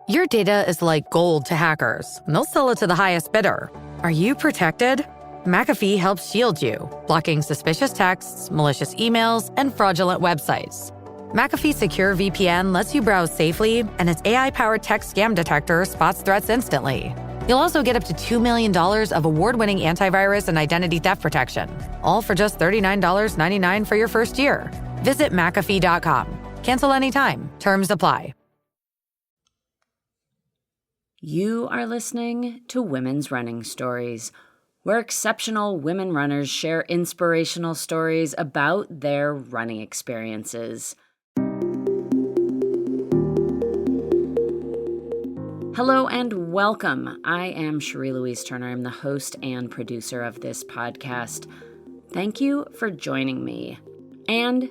Your data is like gold to hackers, and they'll sell it to the highest bidder. Are you protected? McAfee helps shield you, blocking suspicious texts, malicious emails, and fraudulent websites. McAfee Secure VPN lets you browse safely, and its AI-powered text scam detector spots threats instantly. You'll also get up to $2 million of award-winning antivirus and identity theft protection, all for just $39.99 for your first year. Visit McAfee.com. Cancel anytime. Terms apply. You are listening to Women's Running Stories, where exceptional women runners share inspirational stories about their running experiences. Hello and welcome. I am Cherie Louise Turner. I'm the host and producer of this podcast. Thank you for joining me. And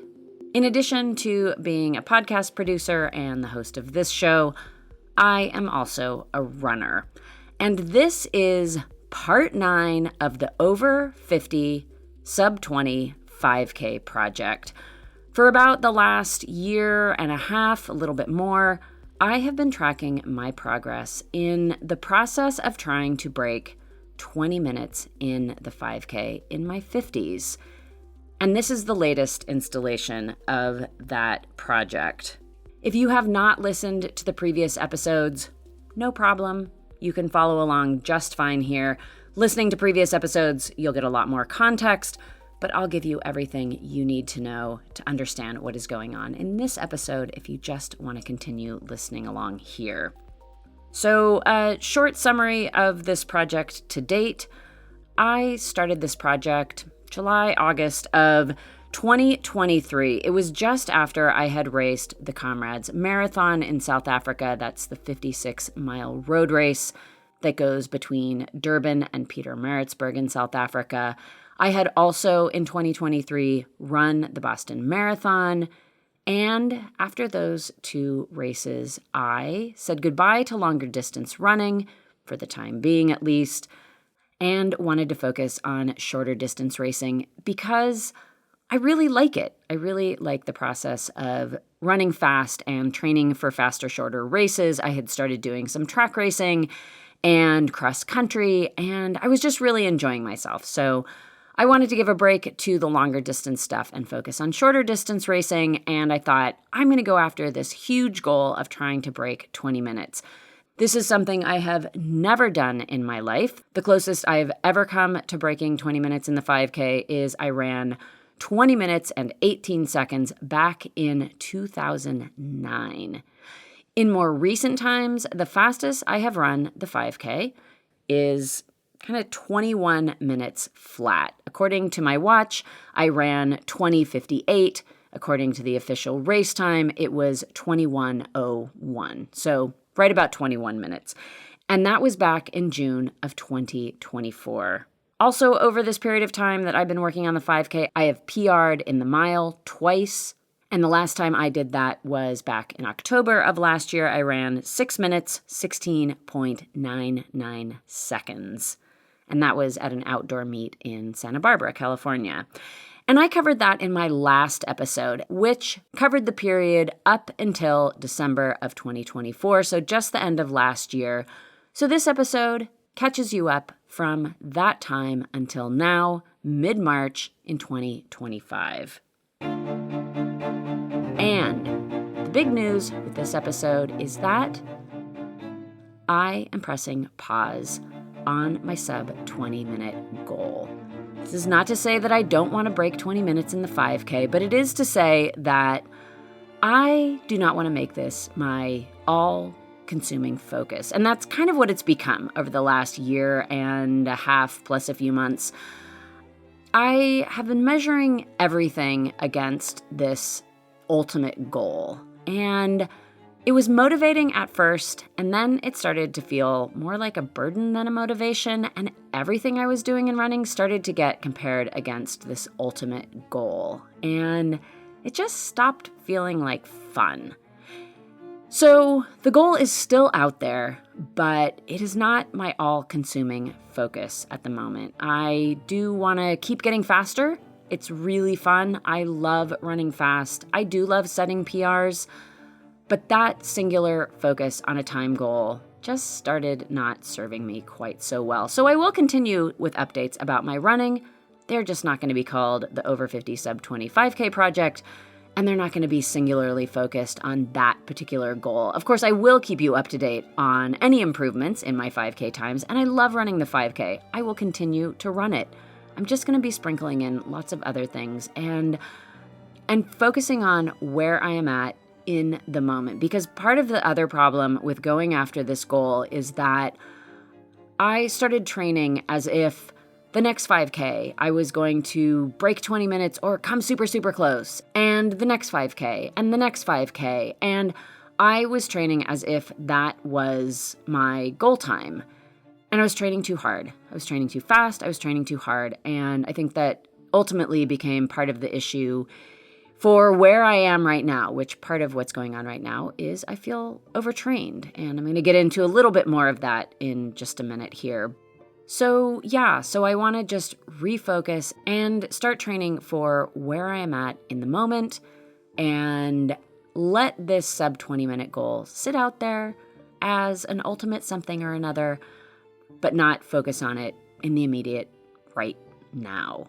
in addition to being a podcast producer and the host of this show, I am also a runner. And this is part 9 of the over 50 sub 20 5K project. For about the last year and a half, a little bit more, I have been tracking my progress in the process of trying to break 20 minutes in the 5K in my 50s. And this is the latest installation of that project. If you have not listened to the previous episodes, no problem. You can follow along just fine here. Listening to previous episodes, you'll get a lot more context, but I'll give you everything you need to know to understand what is going on in this episode if you just want to continue listening along here. So, a short summary of this project to date. I started this project July, August of 2023. It was just after I had raced the Comrades Marathon in South Africa. That's the 56-mile road race that goes between Durban and Pietermaritzburg in South Africa. I had also, in 2023, run the Boston Marathon. And after those two races, I said goodbye to longer distance running, for the time being at least, and wanted to focus on shorter distance racing because I really like it. I really like the process of running fast and training for faster, shorter races. I had started doing some track racing and cross country, and I was just really enjoying myself. So I wanted to give a break to the longer distance stuff and focus on shorter distance racing, and I thought, I'm going to go after this huge goal of trying to break 20 minutes. This is something I have never done in my life. The closest I have ever come to breaking 20 minutes in the 5K is I ran 20 minutes and 18 seconds back in 2009. In more recent times, the fastest I have run the 5K is kind of 21 minutes flat. According to my watch, I ran 20:58. According to the official race time, it was 21:01. So right about 21 minutes. And that was back in June of 2024. Also, over this period of time that I've been working on the 5K, I have PR'd in the mile twice. And the last time I did that was back in October of last year. I ran 6 minutes, 16.99 seconds. And that was at an outdoor meet in Santa Barbara, California. And I covered that in my last episode, which covered the period up until December of 2024, so just the end of last year. So this episode catches you up from that time until now, mid-March in 2025. And the big news with this episode is that I am pressing pause on my sub 20-minute goal. This is not to say that I don't want to break 20 minutes in the 5K, but it is to say that I do not want to make this my all-consuming focus. And that's kind of what it's become over the last year and a half plus a few months. I have been measuring everything against this ultimate goal. And it was motivating at first, and then it started to feel more like a burden than a motivation, and everything I was doing in running started to get compared against this ultimate goal. And it just stopped feeling like fun. So the goal is still out there, but it is not my all-consuming focus at the moment. I do want to keep getting faster. It's really fun. I love running fast. I do love setting PRs. But that singular focus on a time goal just started not serving me quite so well. So I will continue with updates about my running. They're just not going to be called the Over 50 Sub 25K project, and they're not going to be singularly focused on that particular goal. Of course, I will keep you up to date on any improvements in my 5K times, and I love running the 5K. I will continue to run it. I'm just going to be sprinkling in lots of other things and focusing on where I am at in the moment. Because part of the other problem with going after this goal is that I started training as if the next 5K, I was going to break 20 minutes or come super, super close, and the next 5K, and the next 5K, and I was training as if that was my goal time. And I was training too hard. I was training too fast. I was training too hard. And I think that ultimately became part of the issue for where I am right now, which part of what's going on right now is I feel overtrained. And I'm going to get into a little bit more of that in just a minute here. So I want to just refocus and start training for where I am at in the moment and let this sub 20-minute goal sit out there as an ultimate something or another, but not focus on it in the immediate right now.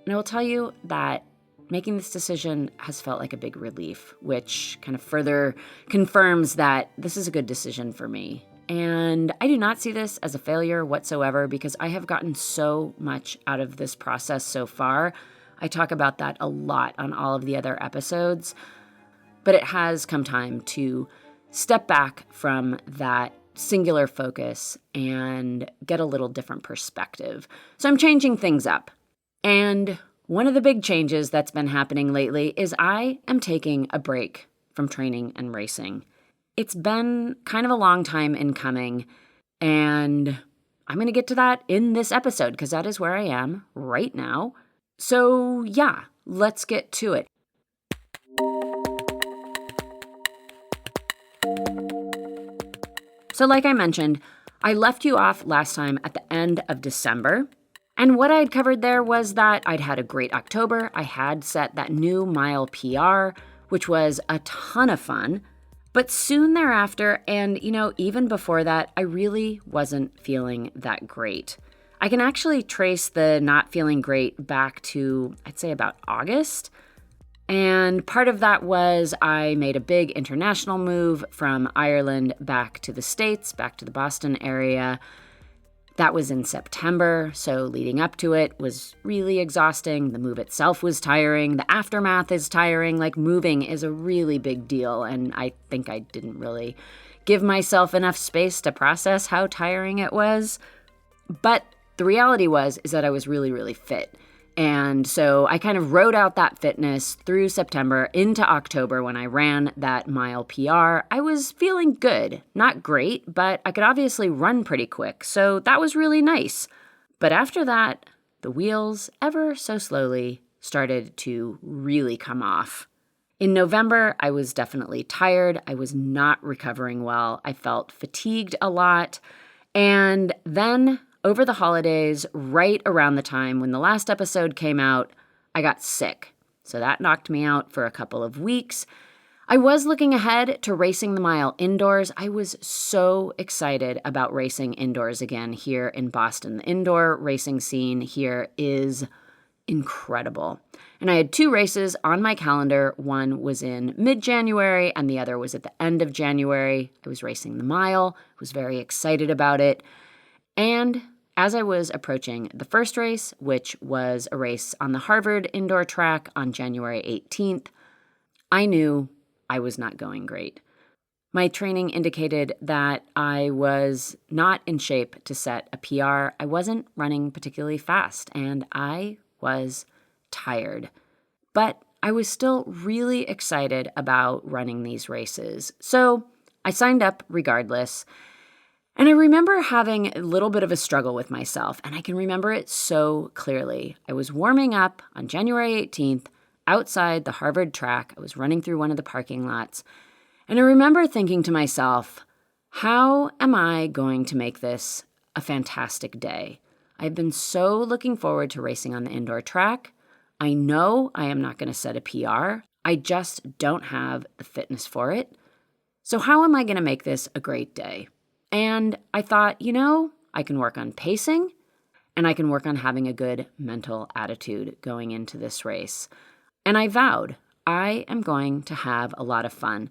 And I will tell you that making this decision has felt like a big relief, which kind of further confirms that this is a good decision for me. And I do not see this as a failure whatsoever because I have gotten so much out of this process so far. I talk about that a lot on all of the other episodes, but it has come time to step back from that singular focus and get a little different perspective. So I'm changing things up. And one of the big changes that's been happening lately is I am taking a break from training and racing. It's been kind of a long time in coming, and I'm going to get to that in this episode because that is where I am right now. So let's get to it. So like I mentioned, I left you off last time at the end of December. And what I'd covered there was that I'd had a great October. I had set that new mile PR, which was a ton of fun. But soon thereafter, and even before that, I really wasn't feeling that great. I can actually trace the not feeling great back to, I'd say, about August. And part of that was I made a big international move from Ireland back to the States, back to the Boston area. That was in September, so leading up to it was really exhausting. The move itself was tiring. The aftermath is tiring. Like, moving is a really big deal, and I think I didn't really give myself enough space to process how tiring it was. But the reality is that I was really, really fit. And so I kind of rode out that fitness through September into October when I ran that mile PR. I was feeling good, not great, but I could obviously run pretty quick. So that was really nice. But after that, the wheels ever so slowly started to really come off. In November, I was definitely tired. I was not recovering well. I felt fatigued a lot. And then over the holidays, right around the time when the last episode came out, I got sick. So that knocked me out for a couple of weeks. I was looking ahead to racing the mile indoors. I was so excited about racing indoors again here in Boston. The indoor racing scene here is incredible. And I had 2 races on my calendar. One was in mid-January and the other was at the end of January. I was racing the mile, was very excited about it. And as I was approaching the first race, which was a race on the Harvard indoor track on January 18th, I knew I was not going great. My training indicated that I was not in shape to set a PR. I wasn't running particularly fast, and I was tired. But I was still really excited about running these races. So I signed up regardless. And I remember having a little bit of a struggle with myself, and I can remember it so clearly. I was warming up on January 18th outside the Harvard track. I was running through one of the parking lots, and I remember thinking to myself, how am I going to make this a fantastic day? I've been so looking forward to racing on the indoor track. I know I am not going to set a PR. I just don't have the fitness for it. So how am I going to make this a great day? And I thought, I can work on pacing and I can work on having a good mental attitude going into this race. And I vowed I am going to have a lot of fun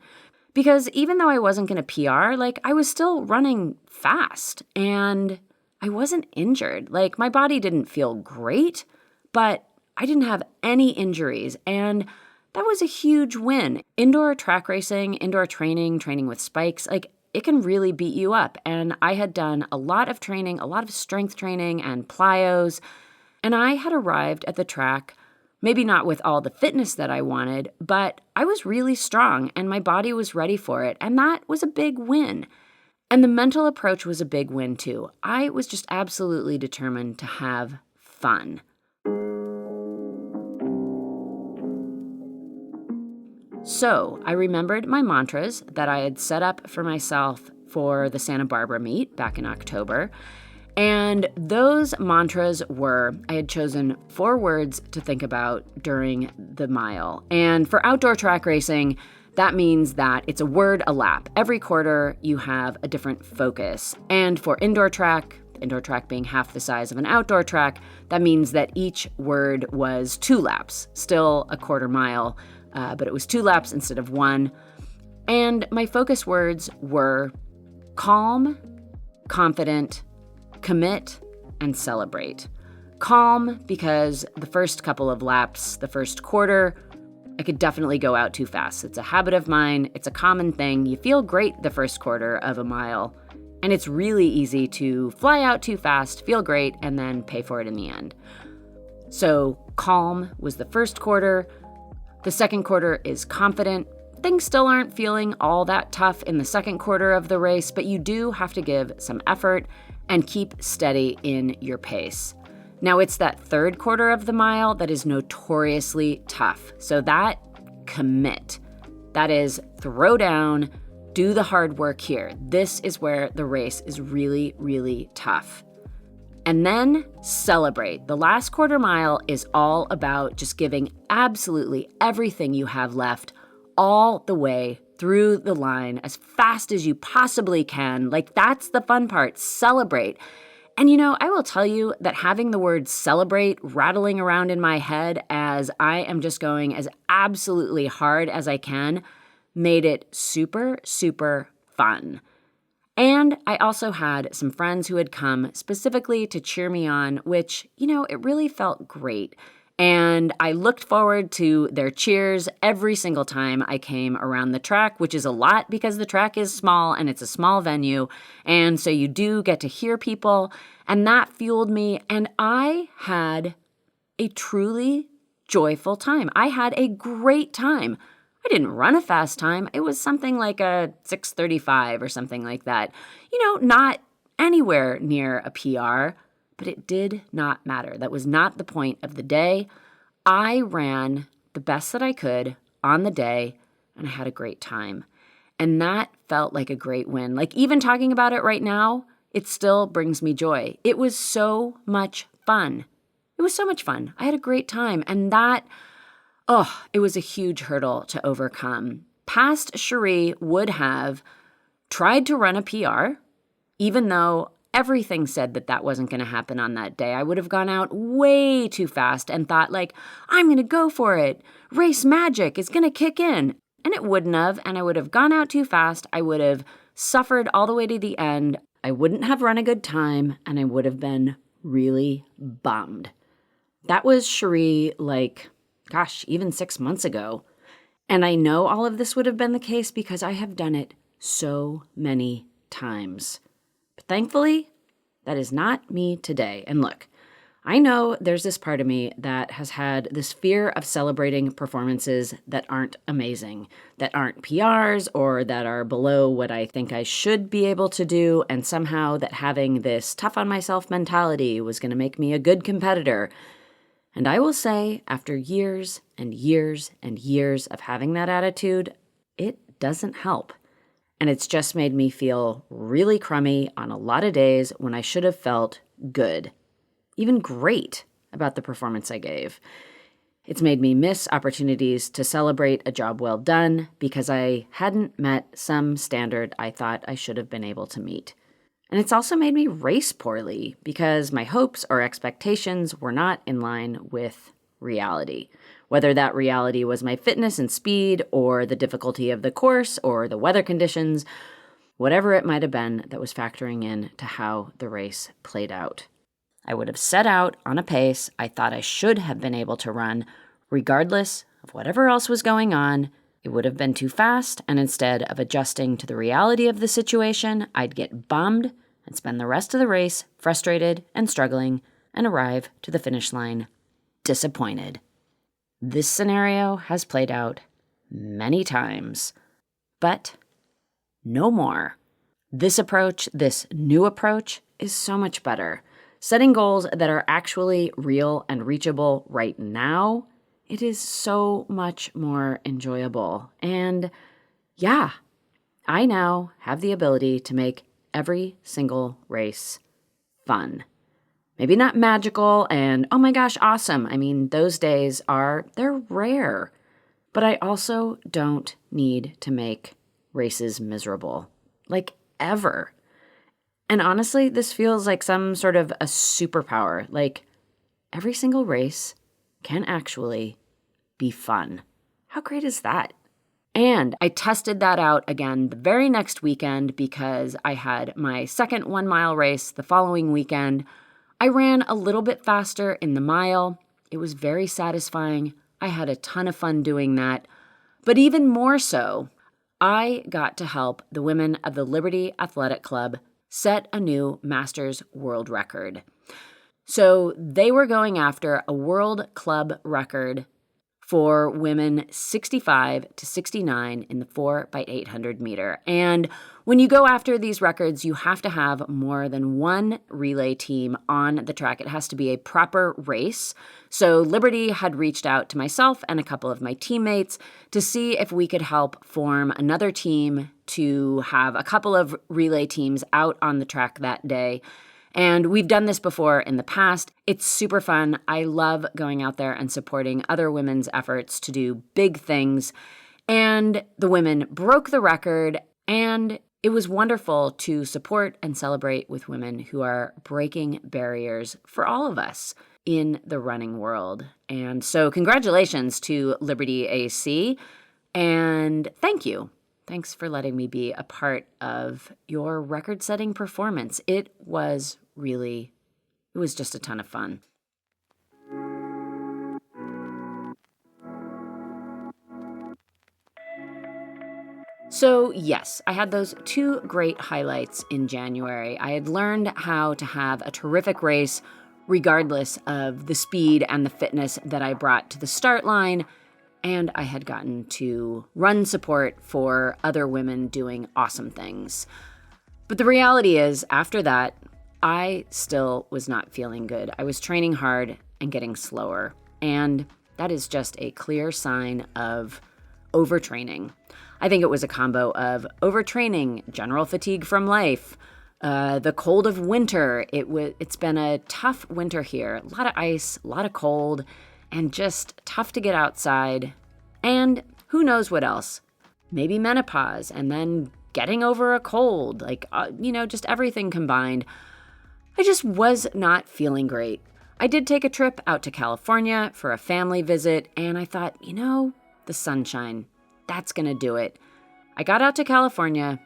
because even though I wasn't going to PR, I was still running fast and I wasn't injured. My body didn't feel great, but I didn't have any injuries. And that was a huge win. Indoor track racing, indoor training with spikes, it can really beat you up. And I had done a lot of training, a lot of strength training and plyos. And I had arrived at the track, maybe not with all the fitness that I wanted, but I was really strong and my body was ready for it. And that was a big win. And the mental approach was a big win too. I was just absolutely determined to have fun. So I remembered my mantras that I had set up for myself for the Santa Barbara meet back in October. And those mantras were, I had chosen 4 words to think about during the mile. And for outdoor track racing, that means that it's a word a lap. Every quarter, you have a different focus. And for indoor track being half the size of an outdoor track, that means that each word was 2 laps, still a quarter mile, but it was 2 laps instead of 1. And my focus words were calm, confident, commit, and celebrate. Calm because the first couple of laps, the first quarter, I could definitely go out too fast. It's a habit of mine. It's a common thing. You feel great the first quarter of a mile, and it's really easy to fly out too fast, feel great, and then pay for it in the end. So calm was the first quarter. The second quarter is confident. Things still aren't feeling all that tough in the second quarter of the race, but you do have to give some effort and keep steady in your pace. Now, it's that third quarter of the mile that is notoriously tough. So that commit, that is throw down, do the hard work here. This is where the race is really, really tough. And then celebrate. The last quarter mile is all about just giving absolutely everything you have left all the way through the line as fast as you possibly can. That's the fun part. Celebrate. And I will tell you that having the word celebrate rattling around in my head as I am just going as absolutely hard as I can made it super, super fun. And I also had some friends who had come specifically to cheer me on, which, it really felt great. And I looked forward to their cheers every single time I came around the track, which is a lot because the track is small and it's a small venue. And so you do get to hear people, and that fueled me. And I had a truly joyful time. I had a great time. I didn't run a fast time. It was something like a 6:35 or something like that. Not anywhere near a PR, but it did not matter. That was not the point of the day. I ran the best that I could on the day, and I had a great time. And that felt like a great win. Even talking about it right now, it still brings me joy. It was so much fun. It was so much fun. I had a great time. And that, it was a huge hurdle to overcome. Past Cherie would have tried to run a PR, even though everything said that wasn't going to happen on that day. I would have gone out way too fast and thought I'm going to go for it. Race magic is going to kick in. And it wouldn't have, and I would have gone out too fast. I would have suffered all the way to the end. I wouldn't have run a good time, and I would have been really bummed. That was Cherie even 6 months ago. And I know all of this would have been the case because I have done it so many times. But thankfully, that is not me today. And look, I know there's this part of me that has had this fear of celebrating performances that aren't amazing, that aren't PRs, or that are below what I think I should be able to do, and somehow that having this tough on myself mentality was going to make me a good competitor. And I will say, after years and years and years of having that attitude, it doesn't help. And it's just made me feel really crummy on a lot of days when I should have felt good, even great, about the performance I gave. It's made me miss opportunities to celebrate a job well done because I hadn't met some standard I thought I should have been able to meet. And it's also made me race poorly because my hopes or expectations were not in line with reality. Whether that reality was my fitness and speed, or the difficulty of the course, or the weather conditions, whatever it might have been that was factoring in to how the race played out. I would have set out on a pace I thought I should have been able to run, regardless of whatever else was going on. It would have been too fast, and instead of adjusting to the reality of the situation, I'd get bummed and spend the rest of the race frustrated and struggling and arrive to the finish line disappointed. This scenario has played out many times, but no more. This new approach, is so much better. Setting goals that are actually real and reachable right now, it is so much more enjoyable. And yeah, I now have the ability to make every single race fun. Maybe not magical and, oh my gosh, awesome. I mean, those days they're rare. But I also don't need to make races miserable, like ever. And honestly, this feels like some sort of a superpower. Like every single race can actually be fun. How great is that? And I tested that out again the very next weekend because I had my second 1 mile race the following weekend. I ran a little bit faster in the mile. It was very satisfying. I had a ton of fun doing that. But even more so, I got to help the women of the Liberty Athletic Club set a new Masters world record. So they were going after a world club record for women 65 to 69 in the 4x800 meter. And when you go after these records, you have to have more than one relay team on the track. It has to be a proper race. So Liberty had reached out to myself and a couple of my teammates to see if we could help form another team to have a couple of relay teams out on the track that day. And we've done this before in the past. It's super fun. I love going out there and supporting other women's efforts to do big things. And the women broke the record, and it was wonderful to support and celebrate with women who are breaking barriers for all of us in the running world. And so congratulations to Liberty AC, and thank you. Thanks for letting me be a part of your record-setting performance. It was just a ton of fun. So yes, I had those two great highlights in January. I had learned how to have a terrific race regardless of the speed and the fitness that I brought to the start line, and I had gotten to run support for other women doing awesome things. But the reality is, after that, I still was not feeling good. I was training hard and getting slower, and that is just a clear sign of overtraining. I think it was a combo of overtraining, general fatigue from life, the cold of winter. It's been a tough winter here. A lot of ice, a lot of cold, and just tough to get outside. And who knows what else? Maybe menopause, and then getting over a cold, just everything combined. I just was not feeling great. I did take a trip out to California for a family visit, and I thought, the sunshine, that's gonna do it. I got out to California.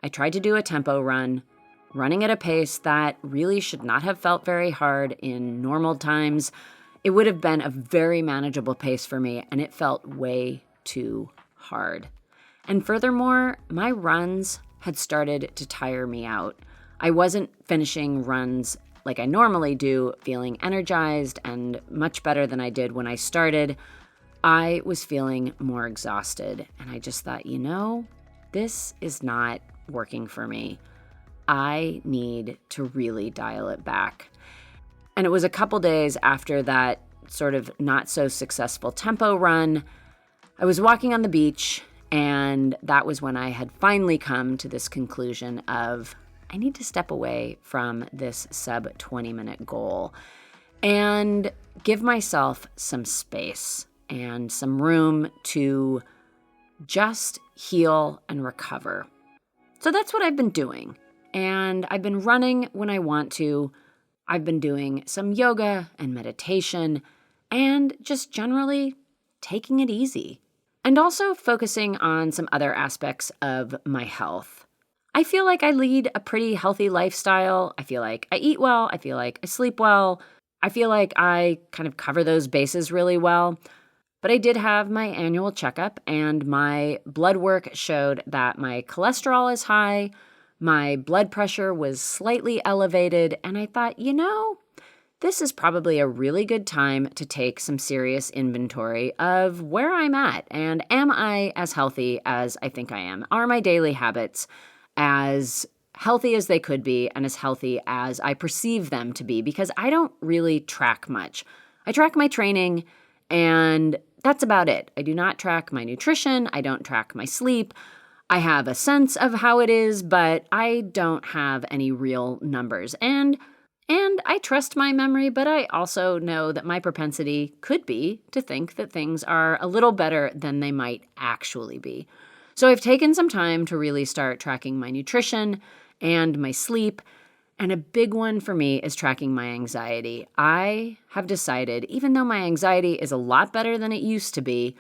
I tried to do a tempo run, running at a pace that really should not have felt very hard in normal times. It would have been a very manageable pace for me, and it felt way too hard. And furthermore, my runs had started to tire me out. I wasn't finishing runs like I normally do, feeling energized and much better than I did when I started. I was feeling more exhausted, and I just thought, this is not working for me. I need to really dial it back. And it was a couple days after that sort of not so successful tempo run. I was walking on the beach, and that was when I had finally come to this conclusion of I need to step away from this sub 20-minute goal. and give myself some space and some room to just heal and recover. So that's what I've been doing. And I've been running when I want to. I've been doing some yoga and meditation and just generally taking it easy. And also focusing on some other aspects of my health. I feel like I lead a pretty healthy lifestyle. I feel like I eat well. I feel like I sleep well. I feel like I kind of cover those bases really well. But I did have my annual checkup, and my blood work showed that my cholesterol is high, my blood pressure was slightly elevated, and I thought, this is probably a really good time to take some serious inventory of where I'm at, and am I as healthy as I think I am? Are my daily habits as healthy as they could be and as healthy as I perceive them to be? Because I don't really track much. I track my training, and that's about it. I do not track my nutrition. I don't track my sleep. I have a sense of how it is, but I don't have any real numbers. And I trust my memory, but I also know that my propensity could be to think that things are a little better than they might actually be. So I've taken some time to really start tracking my nutrition and my sleep. And a big one for me is tracking my anxiety. I have decided, even though my anxiety is a lot better than it used to be,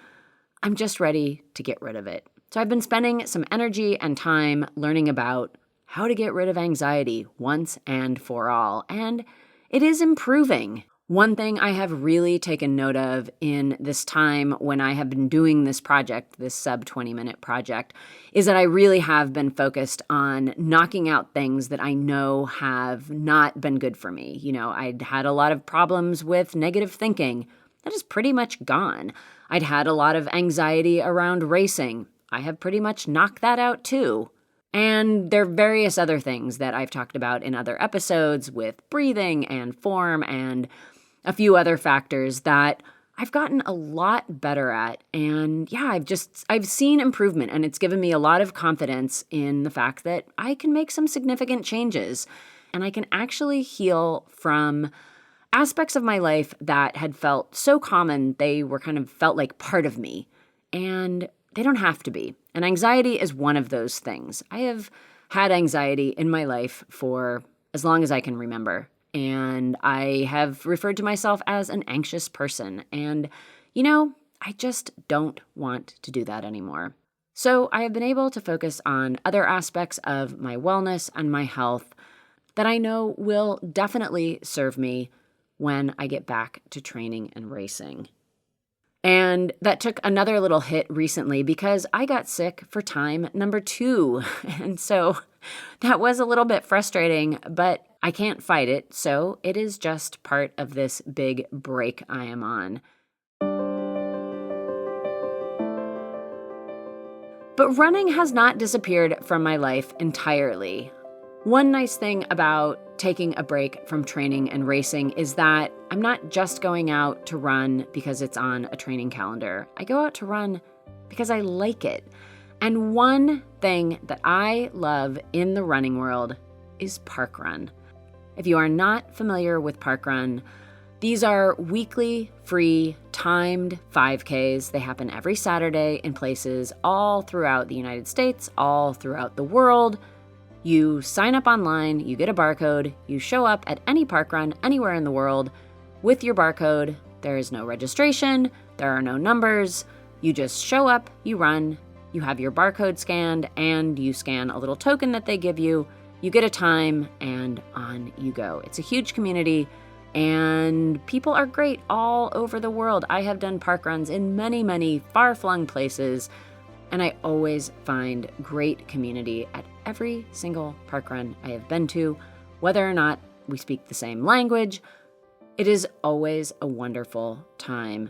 I'm just ready to get rid of it. So I've been spending some energy and time learning about how to get rid of anxiety once and for all. And it is improving. One thing I have really taken note of in this time when I have been doing this project, this sub 20-minute project, is that I really have been focused on knocking out things that I know have not been good for me. I'd had a lot of problems with negative thinking. That is pretty much gone. I'd had a lot of anxiety around racing. I have pretty much knocked that out too. And there are various other things that I've talked about in other episodes with breathing and form and a few other factors that I've gotten a lot better at. And yeah, I've seen improvement, and it's given me a lot of confidence in the fact that I can make some significant changes and I can actually heal from aspects of my life that had felt so common. They were kind of felt like part of me, and they don't have to be. And anxiety is one of those things. I have had anxiety in my life for as long as I can remember. And I have referred to myself as an anxious person. And, I just don't want to do that anymore. So I have been able to focus on other aspects of my wellness and my health that I know will definitely serve me when I get back to training and racing. And that took another little hit recently because I got sick for time number 2. And so that was a little bit frustrating, but I can't fight it. So it is just part of this big break I am on. But running has not disappeared from my life entirely. One nice thing about taking a break from training and racing is that I'm not just going out to run because it's on a training calendar. I go out to run because I like it. And one thing that I love in the running world is parkrun. If you are not familiar with parkrun, these are weekly, free, timed 5Ks. They happen every Saturday in places all throughout the United States, all throughout the world. You sign up online, you get a barcode, you show up at any parkrun anywhere in the world with your barcode. There is no registration, there are no numbers. You just show up, you run, you have your barcode scanned, and you scan a little token that they give you. You get a time, and on you go. It's a huge community, and people are great all over the world. I have done parkruns in many, many far-flung places, and I always find great community at every single parkrun I have been to, whether or not we speak the same language. It is always a wonderful time.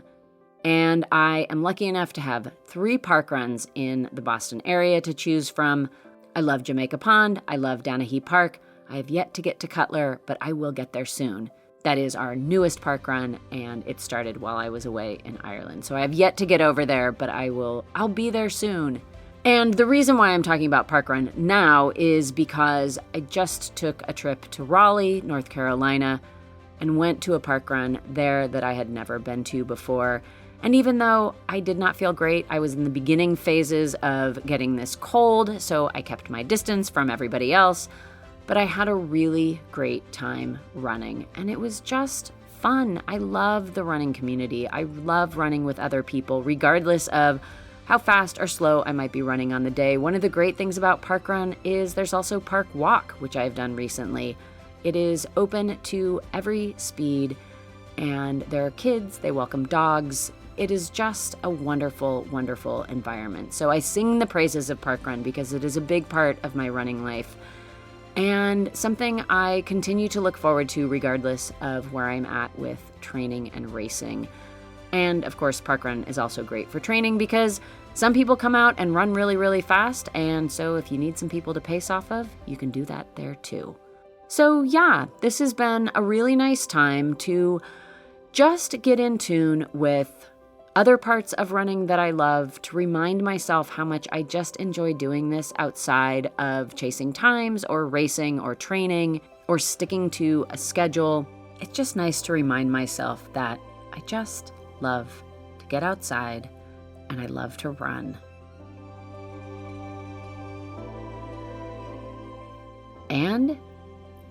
And I am lucky enough to have 3 parkruns in the Boston area to choose from. I love Jamaica Pond. I love Danahy Park. I have yet to get to Cutler, but I will get there soon. That is our newest parkrun, and it started while I was away in Ireland. So I have yet to get over there, but I'll be there soon. And the reason why I'm talking about parkrun now is because I just took a trip to Raleigh, North Carolina, and went to a park run there that I had never been to before. And even though I did not feel great, I was in the beginning phases of getting this cold, so I kept my distance from everybody else. But I had a really great time running, and it was just fun. I love the running community. I love running with other people, regardless of how fast or slow I might be running on the day. One of the great things about Park Run is there's also Park Walk, which I've done recently. It is open to every speed, and there are kids, they welcome dogs. It is just a wonderful, wonderful environment. So I sing the praises of Park Run because it is a big part of my running life and something I continue to look forward to regardless of where I'm at with training and racing. And of course, Park Run is also great for training because some people come out and run really, really fast. And so if you need some people to pace off of, you can do that there too. So yeah, this has been a really nice time to just get in tune with other parts of running that I love, to remind myself how much I just enjoy doing this outside of chasing times or racing or training or sticking to a schedule. It's just nice to remind myself that I just love to get outside and I love to run. And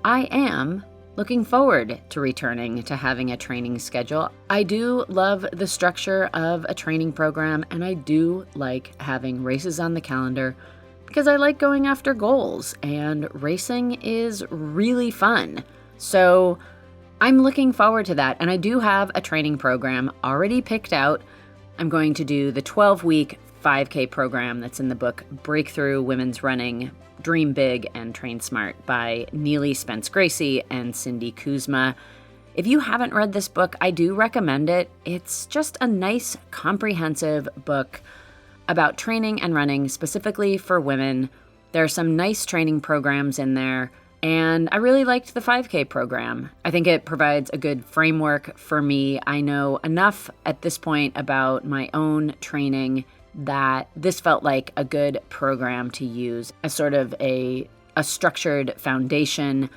I am looking forward to returning to having a training schedule. I do love the structure of a training program, and I do like having races on the calendar because I like going after goals, and racing is really fun. So I'm looking forward to that, and I do have a training program already picked out. I'm going to do the 12-week 5K program that's in the book Breakthrough Women's Running, Dream Big and Train Smart by Neely Spence Gracie and Cindy Kuzma. If you haven't read this book, I do recommend it. It's just a nice, comprehensive book about training and running, specifically for women. There are some nice training programs in there, and I really liked the 5K program. I think it provides a good framework for me. I know enough at this point about my own training that this felt like a good program to use as sort of a structured foundation.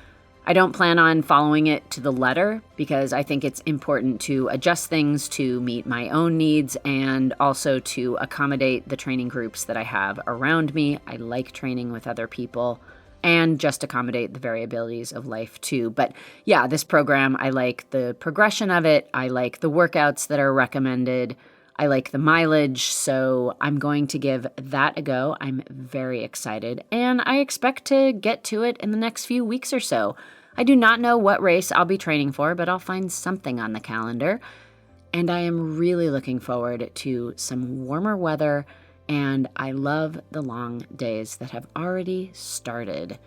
I don't plan on following it to the letter because I think it's important to adjust things to meet my own needs and also to accommodate the training groups that I have around me. I like training with other people and just accommodate the variabilities of life too. But yeah, this program, I like the progression of it. I like the workouts that are recommended. I like the mileage, so I'm going to give that a go. I'm very excited, and I expect to get to it in the next few weeks or so. I do not know what race I'll be training for, but I'll find something on the calendar, and I am really looking forward to some warmer weather, and I love the long days that have already started.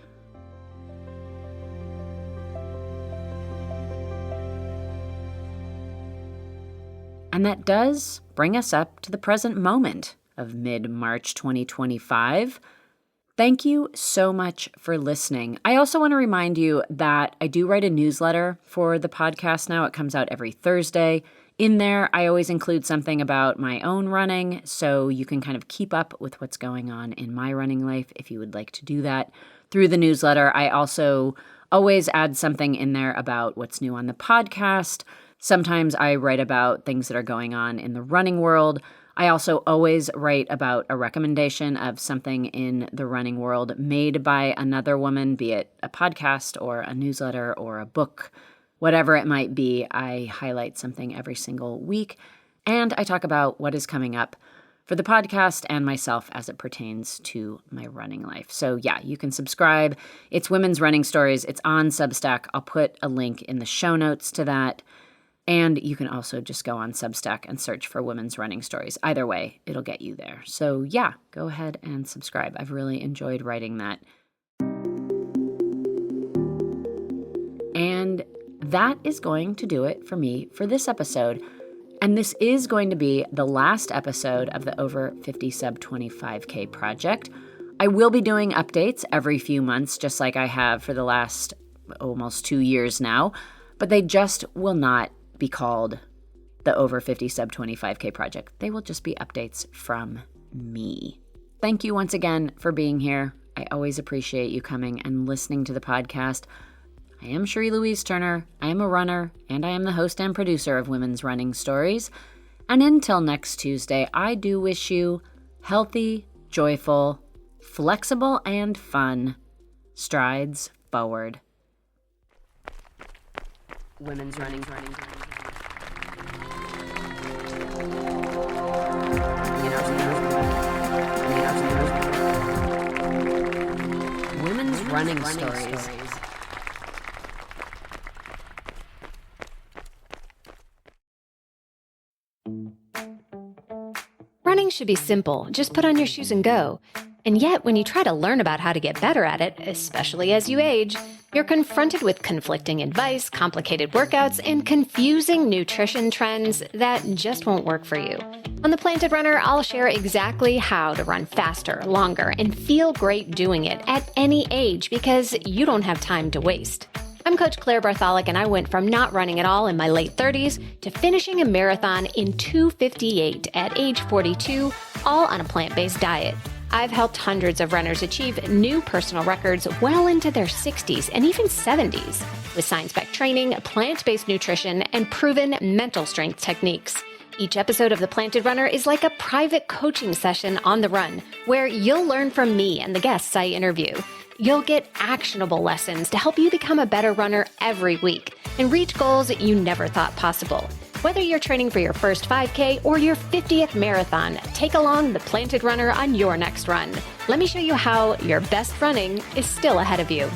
And that does bring us up to the present moment of mid-March 2025. Thank you so much for listening. I also want to remind you that I do write a newsletter for the podcast now. It comes out every Thursday. In there, I always include something about my own running, so you can kind of keep up with what's going on in my running life if you would like to do that through the newsletter. I also always add something in there about what's new on the podcast. Sometimes I write about things that are going on in the running world. I also always write about a recommendation of something in the running world made by another woman, be it a podcast or a newsletter or a book, whatever it might be. I highlight something every single week, and I talk about what is coming up for the podcast and myself as it pertains to my running life. So yeah, you can subscribe. It's Women's Running Stories. It's on Substack. I'll put a link in the show notes to that. And you can also just go on Substack and search for Women's Running Stories. Either way, it'll get you there. So yeah, go ahead and subscribe. I've really enjoyed writing that. And that is going to do it for me for this episode. And this is going to be the last episode of the Over 50 Sub 25K project. I will be doing updates every few months, just like I have for the last almost 2 years now, but they just will not be called the Over 50 Sub 25K project. They will just be updates from me. Thank you once again for being here. I always appreciate you coming and listening to the podcast. I am Cherie Louise Turner, I am a runner, and I am the host and producer of Women's Running Stories. And until next Tuesday, I do wish you healthy, joyful, flexible, and fun strides forward. Women's Running. Women's Running Stories. Running should be simple. Just put on your shoes and go. And yet, when you try to learn about how to get better at it, especially as you age, you're confronted with conflicting advice, complicated workouts, and confusing nutrition trends that just won't work for you. On The Planted Runner, I'll share exactly how to run faster, longer, and feel great doing it at any age because you don't have time to waste. I'm Coach Claire Bartholic, and I went from not running at all in my late 30s to finishing a marathon in 2:58 at age 42, all on a plant-based diet. I've helped hundreds of runners achieve new personal records well into their 60s and even 70s with science-backed training, plant-based nutrition, and proven mental strength techniques. Each episode of The Planted Runner is like a private coaching session on the run where you'll learn from me and the guests I interview. You'll get actionable lessons to help you become a better runner every week and reach goals that you never thought possible. Whether you're training for your first 5K or your 50th marathon, take along The Planted Runner on your next run. Let me show you how your best running is still ahead of you.